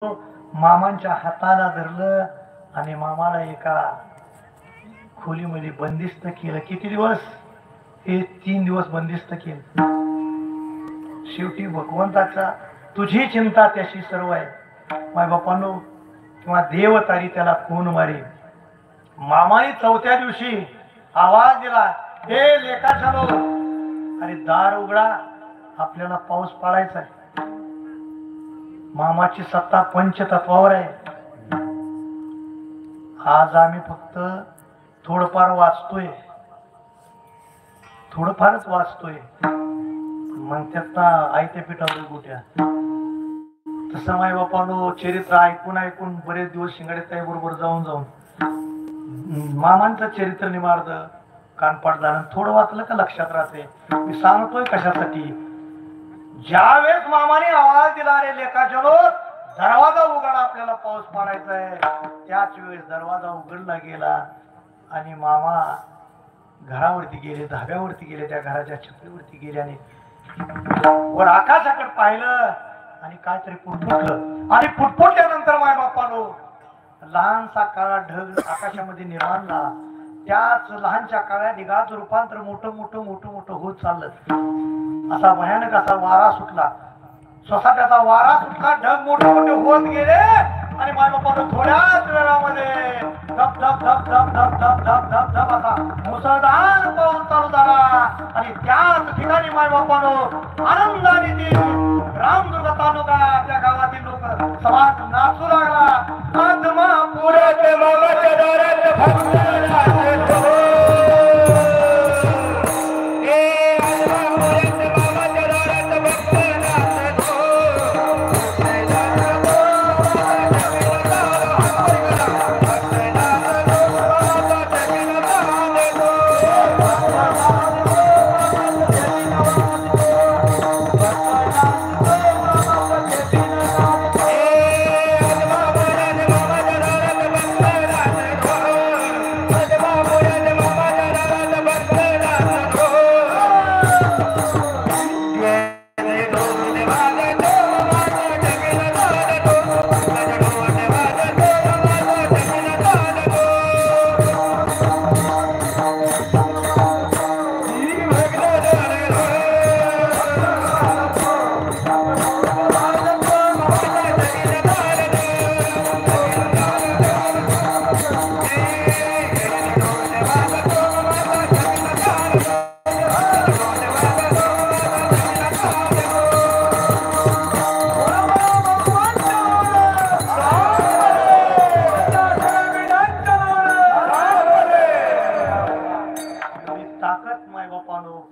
मामांच्या हाताला धरलं आणि मामाला एका खोलीमध्ये बंदिस्त केलं. किती दिवस? हे 3 दिवस बंदिस्त केलं. शेवटी भगवंताचा तुझी चिंता त्याशी सर्व आहे माय बापांनो, किंवा देव तारी त्याला कोण मारे. मामाने 4थ्या दिवशी आवाज दिला, हे लेकाचालो, अरे दार उघडा, आपल्याला पाऊस पाडायचा आहे. मामाची सत्ता पंचतत्वावर आहे. आज आम्ही फक्त थोडंफार वाचतोय, थोडंफारच वाचतोय, मग त्यात आयत्या पिठावर गोट्या. तसं माय बापानो चरित्र ऐकून ऐकून बरेच दिवस शिंगाडे बरोबर जाऊन जाऊन मामांचं चरित्र निमार्द कानपाट झालं. थोडं वाचलं का लक्षात राहते. मी सांगतोय कशासाठी. ज्या वेळेस मामाने आवाज दिला, रे लेकाचलो दरवाजा उघडा, आपल्याला पाऊस पाडायचा आहे, त्याच वेळेस दरवाजा उघडला गेला आणि मामा घरावरती गेले, धाब्यावरती गेले, त्या घराच्या छपरीवरती गेले आणि वर आकाशाकडे पाहिलं आणि काहीतरी पुटपुटलं. आणि पुटपुटल्यानंतर माय बापानो लहानसा काळा ढग आकाशामध्ये निर्माण झाला. त्याच लहानच्या काळ्या ढिगाचं रूपांतर मोठं मोठं मोठं मोठं होत चाललं. असा भयानक असा वारा सुटला, सोसाट्याचा वारा सुटला, ढग मोठे मोठे होत गेले आणि माय बापानो थोड्याच वेळामध्ये धप धप धप धप धप धप धप धप धप असा मुसळधार पाऊस चालू झाला. आणि त्याच ठिकाणी माय बापानो आनंदाने ती रामदुर्ग तालुका त्या गावातील लोक समाज नाचू लागला. आत्मा पुरात मामाच्या दारात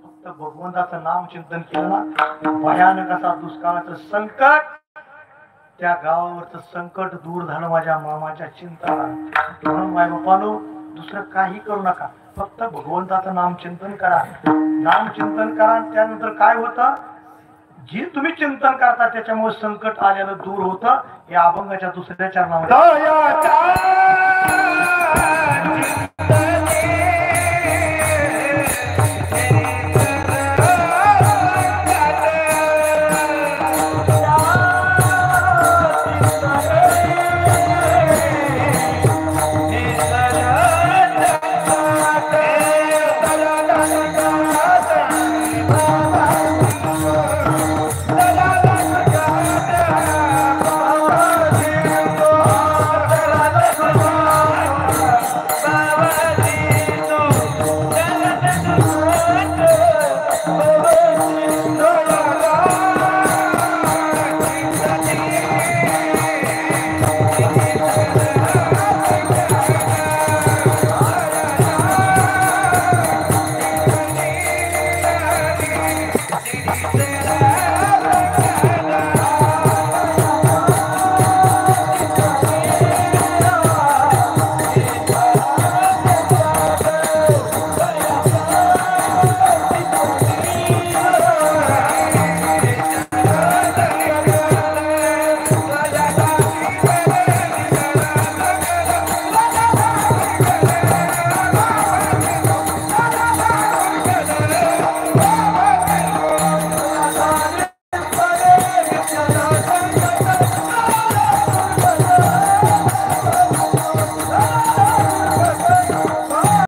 भक्त भगवंताचं नाम चिंतन केलं ना, भयानक असा दुष्काळाचं संकट, त्या गावावरचं संकट दूर झालं माझ्या मामाच्या चिंतनाला. म्हणून माय बापानो दुसरं काही करू नका, फक्त भगवंताचं नाम चिंतन करा. नाम चिंतन करा, त्यानंतर काय होतं, जे तुम्ही चिंतन करता त्याच्यामुळे संकट आलेलं दूर होतं. या अभंगाच्या दुसऱ्या चरणामध्ये